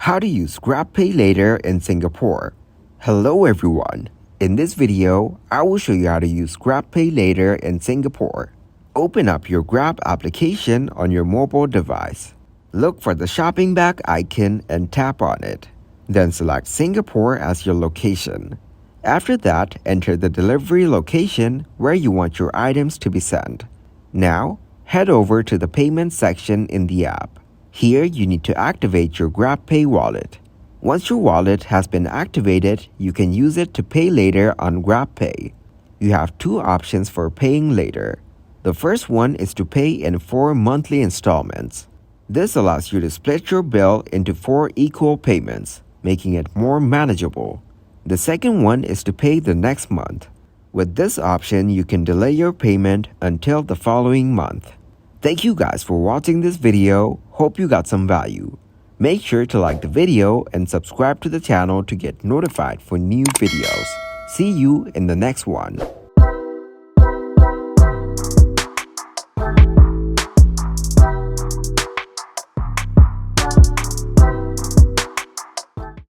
How to use GrabPay later in Singapore. Hello everyone. In this video, I will show you how to use GrabPay later in Singapore. Open up your Grab application on your mobile device. Look for the shopping bag icon and tap on it. Then select Singapore as your location. After that, enter the delivery location where you want your items to be sent. Now, head over to the payment section in the app. Here, you need to activate your GrabPay wallet. Once your wallet has been activated, you can use it to pay later on GrabPay. You have two options for paying later. The first one is to pay in 4 monthly installments. This allows you to split your bill into 4 equal payments, making it more manageable. The second one is to pay the next month. With this option, you can delay your payment until the following month. Thank you guys for watching this video. Hope you got some value. Make sure to like the video and subscribe to the channel to get notified for new videos. See you in the next one.